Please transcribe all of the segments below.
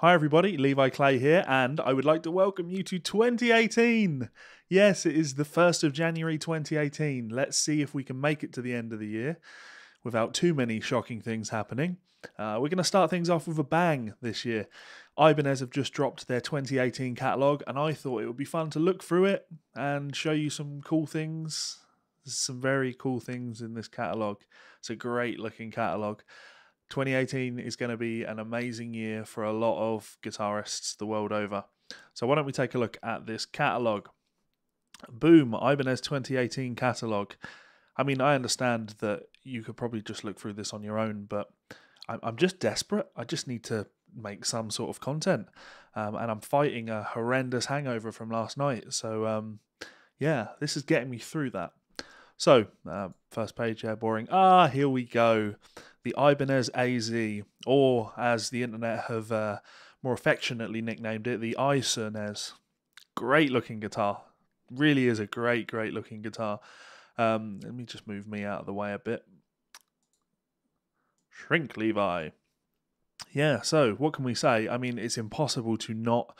Hi everybody, Levi Clay here, and I would like to welcome you to 2018. Yes, it is the 1st of January 2018. Let's see if we can make it to the end of the year without too many shocking things happening. We're going to start things off with a bang this year. Ibanez have just dropped their 2018 catalogue, and I thought it would be fun to look through it and show you some cool things. There's some very cool things in this catalogue. It's a great looking catalogue. 2018 is going to be an amazing year for a lot of guitarists the world over. So why don't we take a look at this catalogue. Boom, Ibanez 2018 catalogue. I mean, I understand that you could probably just look through this on your own, but I'm just desperate. I just need to make some sort of content. And I'm fighting a horrendous hangover from last night. So, yeah, this is getting me through that. So, first page, yeah, boring. Here we go. The Ibanez AZ, or as the internet have more affectionately nicknamed it, the Ibanez. Great looking guitar. Really is a great looking guitar. Let me just move me out of the way a bit. Shrink, Levi. Yeah, so what can we say? I mean, it's impossible to not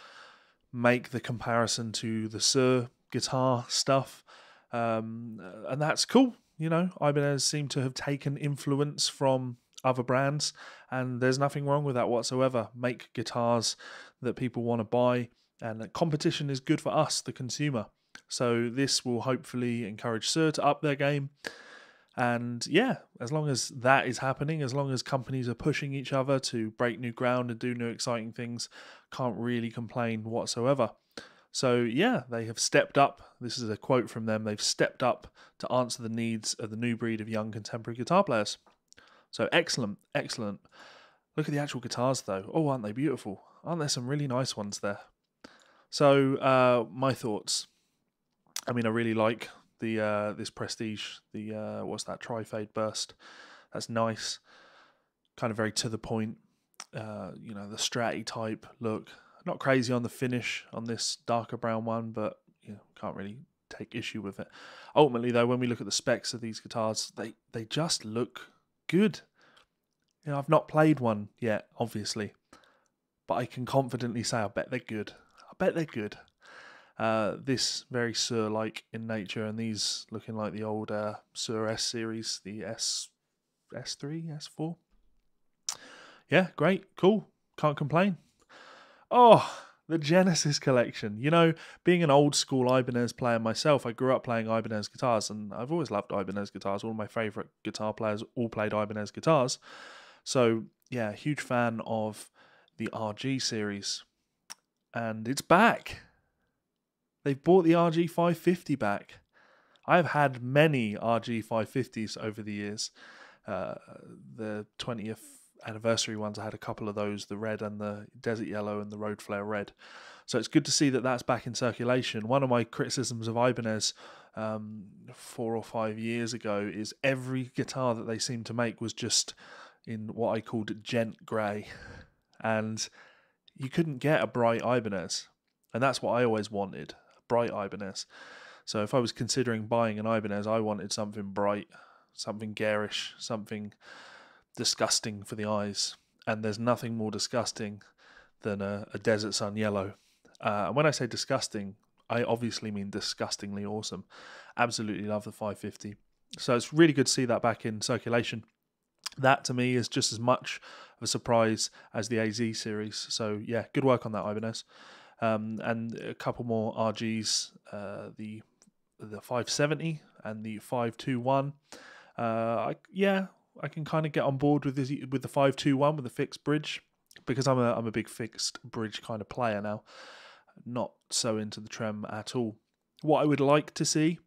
make the comparison to the Sir guitar stuff. And that's cool. You know, Ibanez seem to have taken influence from other brands, and there's nothing wrong with that whatsoever. Make guitars that people want to buy, and competition is good for us, the consumer. So this will hopefully encourage Sir to up their game. And yeah, as long as that is happening, as long as companies are pushing each other to break new ground and do new exciting things, can't really complain whatsoever. So yeah, they have stepped up. This is a quote from them. They've stepped up to answer the needs of the new breed of young contemporary guitar players. So excellent. Look at the actual guitars though. Oh, aren't they beautiful? Aren't there some really nice ones there? So my thoughts. I mean, I really like the this Prestige. The what's that? Tri-Fade Burst. That's nice. Kind of very to the point. You know, the Stratty type look. Not crazy on the finish on this darker brown one, but you know, can't really take issue with it. Ultimately, though, when we look at the specs of these guitars, they just look good. You know, I've not played one yet, obviously, but I can confidently say I bet they're good. This very Sir-like in nature, and these looking like the old Sir S series, the S3, S4. Yeah, great, cool, can't complain. Oh, the Genesis collection. You know, being an old school Ibanez player myself, I grew up playing Ibanez guitars, and I've always loved Ibanez guitars. All of my favourite guitar players all played Ibanez guitars. So, yeah, huge fan of the RG series. And it's back. They've brought the RG 550 back. I've had many RG 550s over the years. The 20th anniversary ones, I had a couple of those, the red and the desert yellow and the road flare red. So it's good to see that that's back in circulation. One of my criticisms of Ibanez 4 or 5 years ago is every guitar that they seemed to make was just in what I called gent grey, and you couldn't get a bright Ibanez, and that's what I always wanted, a bright Ibanez. So if I was considering buying an Ibanez, I wanted something bright, something garish, something disgusting for the eyes, and there's nothing more disgusting than a Desert Sun yellow. And when I say disgusting, I obviously mean disgustingly awesome. Absolutely love the 550. So it's really good to see that back in circulation. That to me is just as much of a surprise as the AZ series. So yeah, good work on that, Ibanez. And a couple more RGs, the 570 and the 521. I can kind of get on board with the 521 with the fixed bridge, because I'm a big fixed bridge kind of player now. Not so into the trem at all. What I would like to see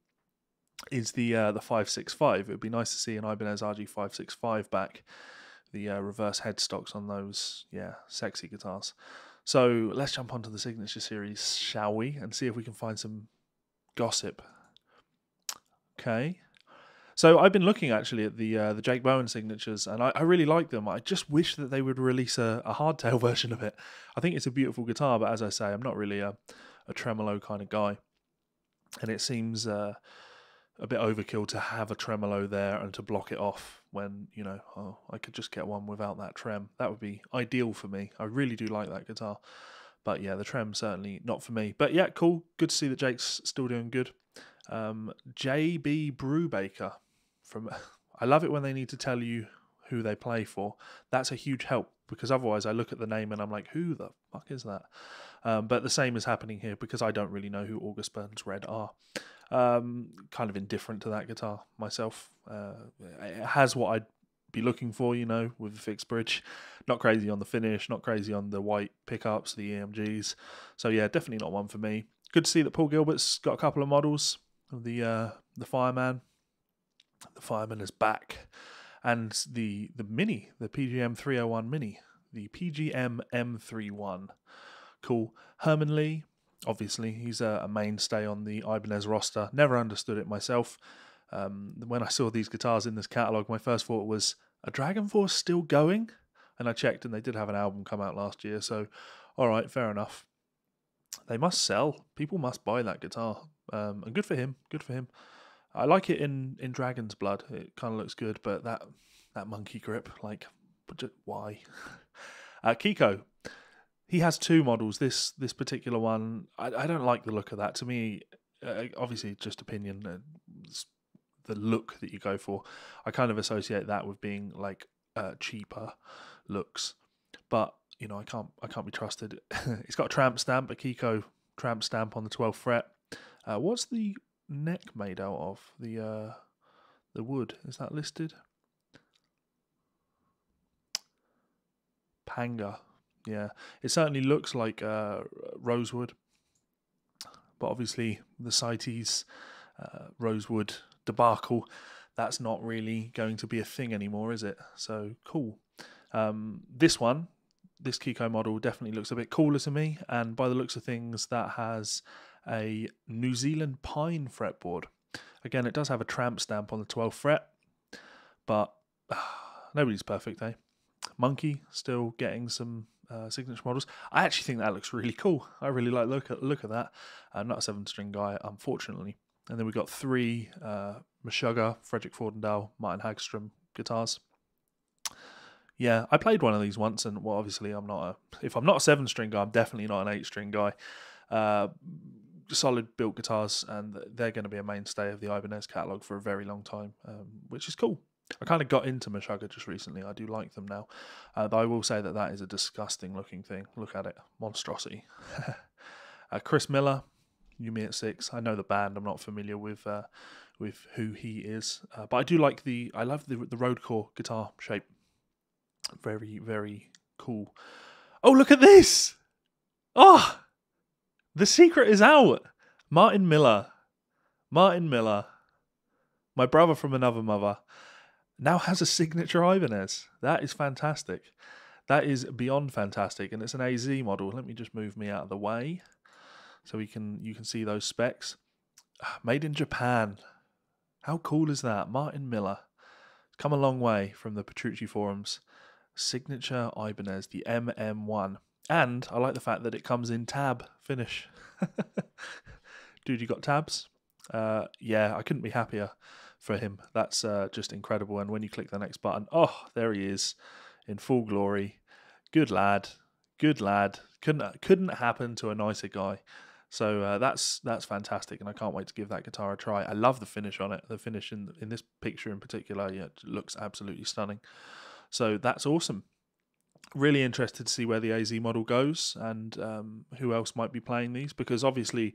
is the 565. It would be nice to see an Ibanez RG 565 back. The reverse headstocks on those, yeah, sexy guitars. So let's jump onto the Signature Series, shall we, and see if we can find some gossip. Okay. So I've been looking actually at the Jake Bowen signatures, and I really like them. I just wish that they would release a hardtail version of it. I think it's a beautiful guitar, but as I say, I'm not really a tremolo kind of guy, and it seems a bit overkill to have a tremolo there and to block it off. when, you know, oh, I could just get one without that trem. That would be ideal for me. I really do like that guitar. But yeah, the trem certainly not for me. But yeah, cool. Good to see that Jake's still doing good. JB Brubaker from... I love it when they need to tell you who they play for. That's a huge help, because otherwise I look at the name and I'm like, who the fuck is that? But the same is happening here, because I don't really know who August Burns Red are. Kind of indifferent to that guitar myself. It has what I'd be looking for, you know, with a fixed bridge. Not crazy on the finish, not crazy on the white pickups, the EMGs. So yeah, definitely not one for me. Good to see that Paul Gilbert's got a couple of models of the Fireman. The Fireman is back. And the Mini, the PGM 301 Mini, the PGM M31. Cool. Herman Lee, obviously, he's a mainstay on the Ibanez roster. Never understood it myself. When I saw these guitars in this catalogue, my first thought was, are Dragon Force still going? And I checked, and they did have an album come out last year, so all right, fair enough. They must sell. People must buy that guitar. And good for him. Good for him. I like it in Dragon's Blood. It kind of looks good, but that monkey grip, like, why? Kiko. He has two models. This particular one, I don't like the look of that. To me, obviously, just opinion. The look that you go for, I kind of associate that with being like cheaper looks. But you know, I can't be trusted. It's got a tramp stamp, a Kiko tramp stamp on the 12th fret. What's the neck made out of? The wood, is that listed? Panga. Yeah, it certainly looks like rosewood, but obviously the CITES rosewood debacle, that's not really going to be a thing anymore, is it? So cool. This Kiko model definitely looks a bit cooler to me, and by the looks of things, that has a New Zealand pine fretboard. Again, it does have a tramp stamp on the 12th fret, but nobody's perfect, eh? Monkey still getting some signature models. I actually think that looks really cool. I really like look at that. I'm not a 7-string guy, unfortunately. And then we've got 3 Meshuggah, Frederick Fordendahl, Martin Hagstrom guitars. Yeah, I played one of these once, and well, obviously if I'm not a 7-string guy, I'm definitely not an 8-string guy. Solid built guitars, and they're going to be a mainstay of the Ibanez catalogue for a very long time, which is cool. I kind of got into Meshuggah just recently. I do like them now. Though I will say that is a disgusting looking thing. Look at it. Monstrosity. Chris Miller, You Me at 6. I know the band. I'm not familiar with who he is. But I do like I love the Roadcore guitar shape. Very, very cool. Oh, look at this! Oh! The secret is out! Martin Miller. My brother from another mother. Now has a signature Ibanez. That is fantastic. That is beyond fantastic, and it's an AZ model. Let me just move me out of the way so you can see those specs. Made in Japan. How cool is that? Martin Miller. Come a long way from the Petrucci forums. Signature Ibanez, the MM1. And I like the fact that it comes in tab finish. Dude, you got tabs? Yeah, I couldn't be happier for him. That's just incredible. And when you click the next button, oh, there he is in full glory. Good lad. Couldn't happen to a nicer guy. So that's fantastic, and I can't wait to give that guitar a try. I love the finish on it. The finish in this picture in particular, yeah, it looks absolutely stunning. So that's awesome. Really interested to see where the AZ model goes, and who else might be playing these, because obviously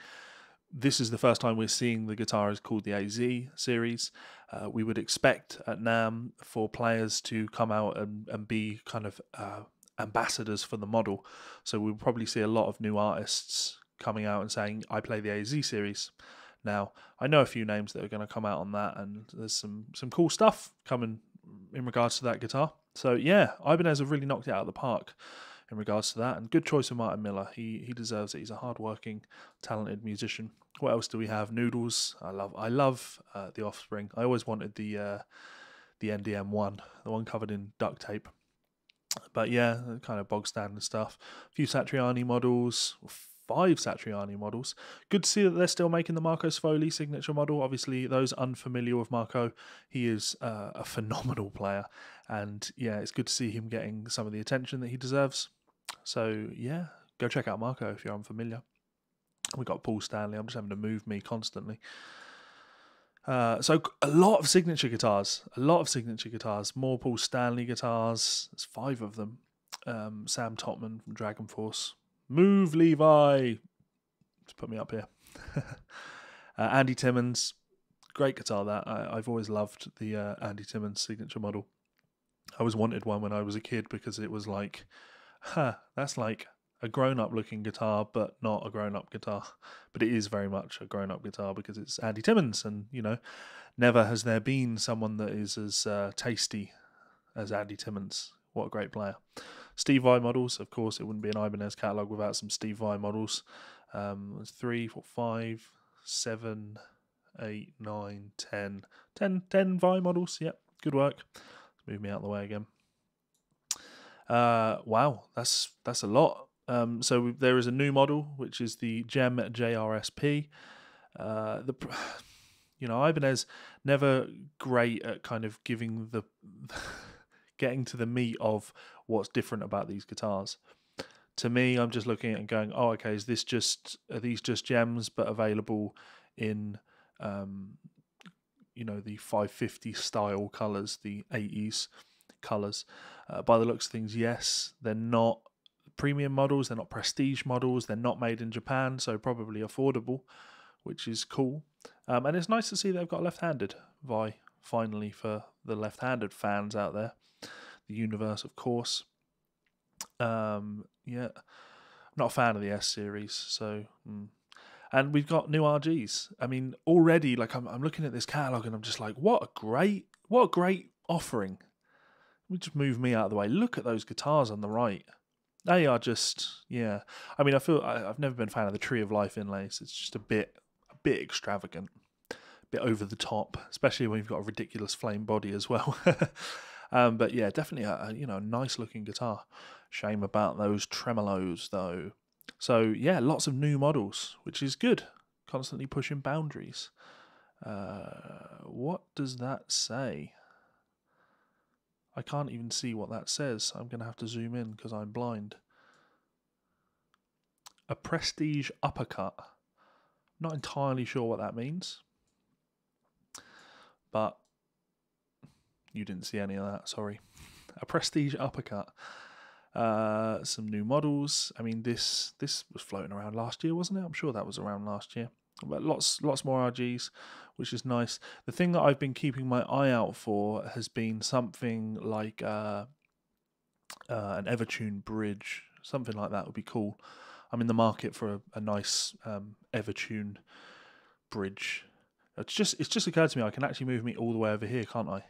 this is the first time we're seeing the guitar is called the AZ series. We would expect at NAMM for players to come out and be kind of ambassadors for the model. So we'll probably see a lot of new artists coming out and saying, I play the AZ series. Now, I know a few names that are going to come out on that, and there's some cool stuff coming in regards to that guitar. So yeah, Ibanez have really knocked it out of the park in regards to that, and good choice of Martin Miller. He deserves it. He's a hard-working, talented musician. What else do we have? Noodles. I love the Offspring. I always wanted the NDM1, the one covered in duct tape. But yeah, kind of bog standard stuff. A few Satriani models, 5 Satriani models. Good to see that they're still making the Marco Sfoli signature model. Obviously, those unfamiliar with Marco, he is a phenomenal player. And yeah, it's good to see him getting some of the attention that he deserves. So yeah, go check out Marco if you're unfamiliar. We got Paul Stanley. I'm just having to move me constantly. So a lot of signature guitars. More Paul Stanley guitars. There's 5 of them. Sam Totman from Dragon Force. Move, Levi. Just put me up here. Andy Timmons. Great guitar, that. I've always loved the Andy Timmons signature model. I always wanted one when I was a kid because it was like, that's like a grown-up looking guitar, but not a grown-up guitar. But it is very much a grown-up guitar because it's Andy Timmons, and you know, never has there been someone that is as tasty as Andy Timmons. What a great player. Steve Vai models, of course, it wouldn't be an Ibanez Catalogue without some Steve Vai models. There's 3, 4, 5, 7, 8, 9, 10. 10 Vai models. Yep, good work. Let's move me out of the way again. Wow, that's a lot. So there is a new model, which is the Gem JRSP. Ibanez never great at kind of giving the getting to the meat of what's different about these guitars. To me, I'm just looking at it and going, oh, okay, are these just gems, but available in the 550 style colours, the 80s colours. By the looks of things, yes, they're not premium models, they're not prestige models, they're not made in Japan, so probably affordable, which is cool. And it's nice to see they've got left-handed Vi finally for the left-handed fans out there. The universe, of course. Yeah, not a fan of the S series, so. And we've got new RGs. I mean, already, like I'm looking at this catalog and I'm just like, what a great offering. Let me just move me out of the way. Look at those guitars on the right. They are just, yeah. I mean, I've never been a fan of the Tree of Life inlays. It's just a bit extravagant, a bit over the top, especially when you've got a ridiculous flame body as well. But yeah, definitely a nice looking guitar. Shame about those tremolos though. So yeah, lots of new models, which is good. Constantly pushing boundaries. What does that say? I can't even see what that says. I'm going to have to zoom in because I'm blind. A prestige uppercut. Not entirely sure what that means. But you didn't see any of that, sorry. A prestige uppercut. Some new models. I mean, this was floating around last year, wasn't it? I'm sure that was around last year. But lots more RGs, which is nice. The thing that I've been keeping my eye out for has been something like an Evertune bridge. Something like that would be cool. I'm in the market for a nice Evertune bridge. It's just occurred to me I can actually move me all the way over here, can't I?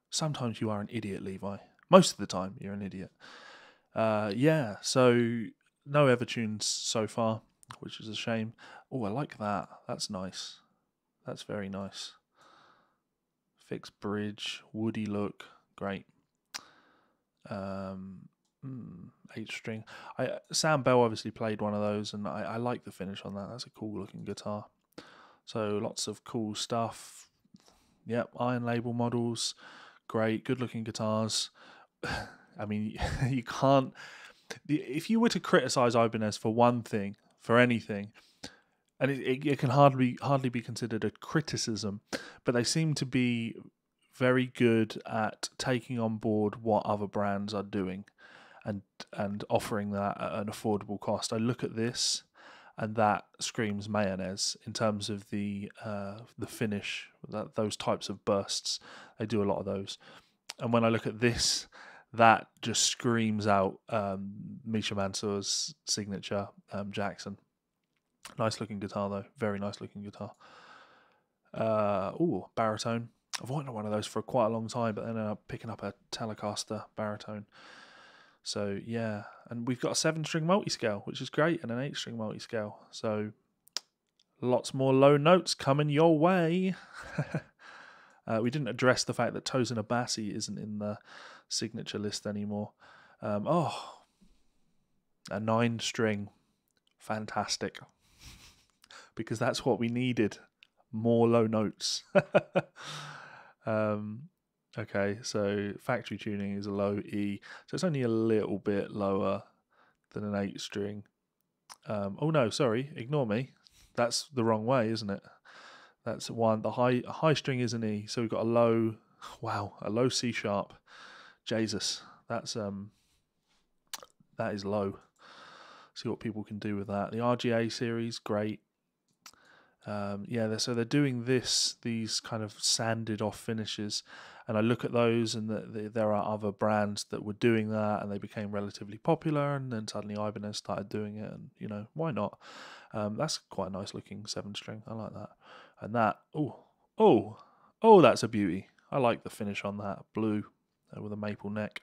Sometimes you are an idiot, Levi. Most of the time, you're an idiot. Yeah, so no Evertunes so far, which is a shame. Oh, I like that. That's nice. That's very nice. Fixed bridge, woody look, great. 8-string. Sam Bell obviously played one of those, and I like the finish on that. That's a cool looking guitar. So lots of cool stuff. Yep, Iron Label models, great, good looking guitars. I mean, you can't. If you were to criticize Ibanez for one thing, for anything, and it can hardly be considered a criticism, but they seem to be very good at taking on board what other brands are doing, and offering that at an affordable cost. I look at this, and that screams mayonnaise in terms of the finish. Those types of bursts, they do a lot of those. And when I look at this, that just screams out Misha Mansour's signature Jackson. Nice looking guitar though, very nice looking guitar. Baritone. I've wanted one of those for quite a long time, but then I'm picking up a Telecaster baritone. So yeah, and we've got a 7-string multi-scale, which is great, and an 8-string multi-scale. So lots more low notes coming your way. We didn't address the fact that Tosin Abasi isn't in the signature list anymore. A 9-string fantastic, because that's what we needed. More low notes. Okay, so factory tuning is a low E, so it's only a little bit lower than an 8 string. Oh no, sorry, ignore me. That's the wrong way, isn't it? That's one. The high string is an E, so we've got a low. Wow, a low C sharp. Jesus, that is low. See what people can do with that. The RGA series, great. Yeah, so they're doing these kind of sanded off finishes, and I look at those, and there are other brands that were doing that, and they became relatively popular, and then suddenly Ibanez started doing it, and why not? That's quite a nice looking 7-string. I like that, and that that's a beauty. I like the finish on that blue with a maple neck.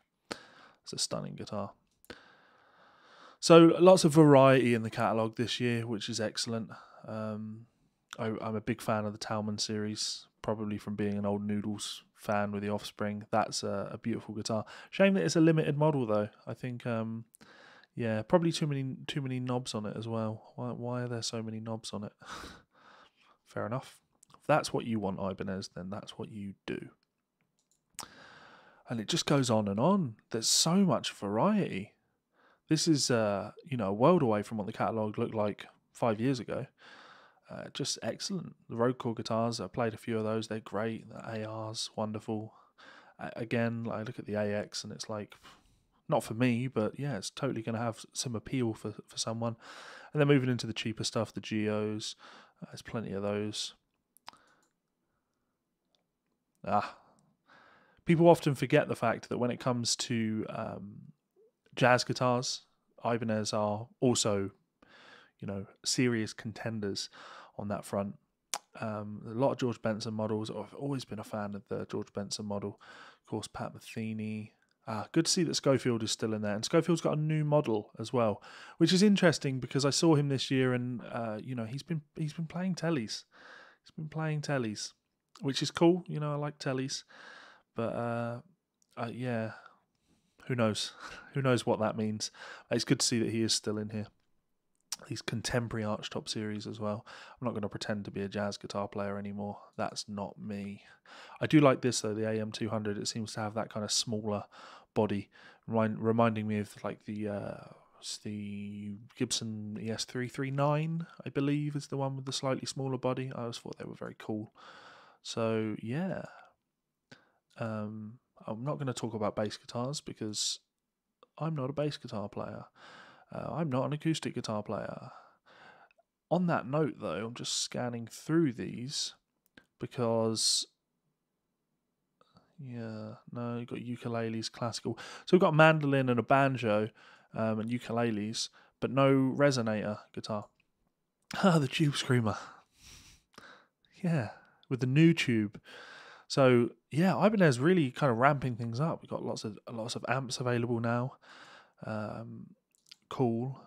It's a stunning guitar. So lots of variety in the catalogue this year, which is excellent. I'm a big fan of the Talman series, probably from being an old Noodles fan with the Offspring. That's a beautiful guitar. Shame that it's a limited model, though. I think, yeah, probably too many knobs on it as well. Why are there so many knobs on it? Fair enough. If that's what you want, Ibanez, then that's what you do. And it just goes on and on. There's so much variety. This is, a world away from what the catalogue looked like 5 years ago. Just excellent. The Road Core guitars, I played a few of those. They're great. The AR's wonderful. Again, I look at the AX and it's like, not for me, but yeah, it's totally going to have some appeal for someone. And then moving into the cheaper stuff, the Geos, there's plenty of those. People often forget the fact that when it comes to jazz guitars, Ibanez are also, serious contenders on that front. A lot of George Benson models. I've always been a fan of the George Benson model. Of course, Pat Metheny. Good to see that Schofield is still in there. And Schofield's got a new model as well, which is interesting because I saw him this year and, he's been playing tellies. He's been playing tellies, which is cool. I like tellies. But, yeah, who knows? Who knows what that means? It's good to see that he is still in here. These contemporary archtop series as well. I'm not going to pretend to be a jazz guitar player anymore. That's not me. I do like this though, the AM200. It seems to have that kind of smaller body, reminding me of like the Gibson ES339, I believe, is the one with the slightly smaller body. I always thought they were very cool. So yeah, I'm not going to talk about bass guitars because I'm not a bass guitar player. I'm not an acoustic guitar player. On that note, though, I'm just scanning through these because, yeah, no, you've got ukuleles, classical. So we've got a mandolin and a banjo and ukuleles, but no resonator guitar. The Tube Screamer. Yeah, with the new tube. So yeah, Ibanez really kind of ramping things up. We've got lots of amps available now. Cool.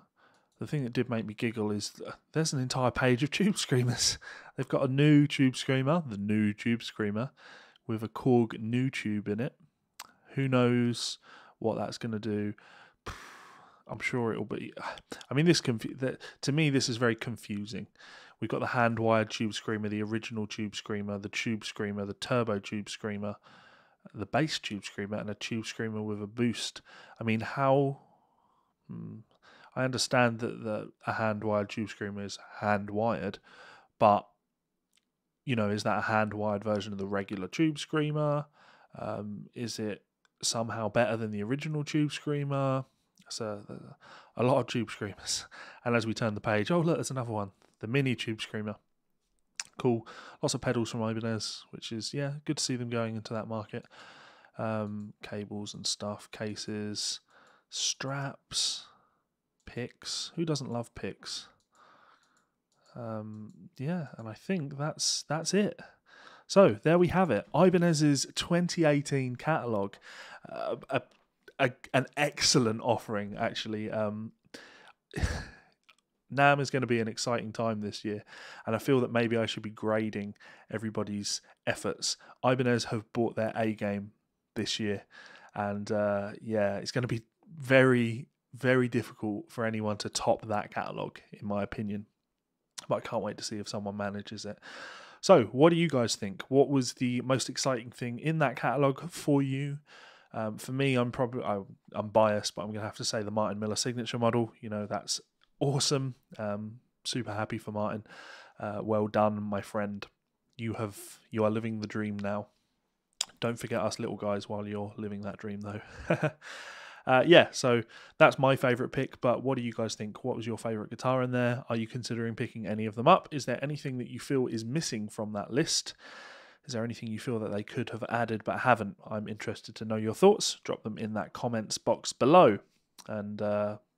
The thing that did make me giggle is there's an entire page of Tube Screamers. They've got a new Tube Screamer, the new Tube Screamer, with a Korg new tube in it. Who knows what that's going to do? I'm sure it'll be. I mean, to me, this is very confusing. We've got the hand-wired Tube Screamer, the original Tube Screamer, the Tube Screamer, the Turbo Tube Screamer, the bass Tube Screamer, and a Tube Screamer with a boost. I mean, how? I understand that a hand-wired Tube Screamer is hand-wired, but, is that a hand-wired version of the regular Tube Screamer? Is it somehow better than the original Tube Screamer? That's a lot of Tube Screamers. And as we turn the page, oh, look, there's another one. The mini Tube Screamer. Cool. Lots of pedals from Ibanez, which is, yeah, good to see them going into that market. Cables and stuff, cases, straps, picks. Who doesn't love picks? Yeah, and I think that's it. So there we have it. Ibanez's 2018 catalogue. An excellent offering, actually. NAMM is going to be an exciting time this year, and I feel that maybe I should be grading everybody's efforts. Ibanez have brought their A game this year, and yeah, it's going to be very, very difficult for anyone to top that catalogue, in my opinion. But I can't wait to see if someone manages it. So, what do you guys think? What was the most exciting thing in that catalogue for you? For me, I'm biased, but I'm going to have to say the Martin Miller signature model. You know, that's awesome. Super happy for Martin. Well done, my friend. You are living the dream now. Don't forget us little guys while you're living that dream, though. Yeah, so that's my favourite pick, but what do you guys think? What was your favourite guitar in there? Are you considering picking any of them up? Is there anything that you feel is missing from that list? Is there anything you feel that they could have added but haven't? I'm interested to know your thoughts. Drop them in that comments box below. And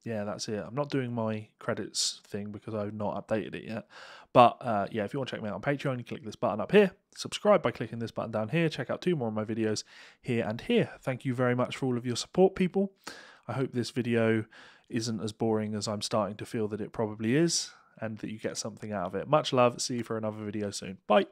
yeah, that's it. I'm not doing my credits thing because I've not updated it yet. But yeah, if you want to check me out on Patreon, you click this button up here. Subscribe by clicking this button down here. Check out 2 more of my videos here and here. Thank you very much for all of your support, people. I hope this video isn't as boring as I'm starting to feel that it probably is, and that you get something out of it. Much love. See you for another video soon. Bye.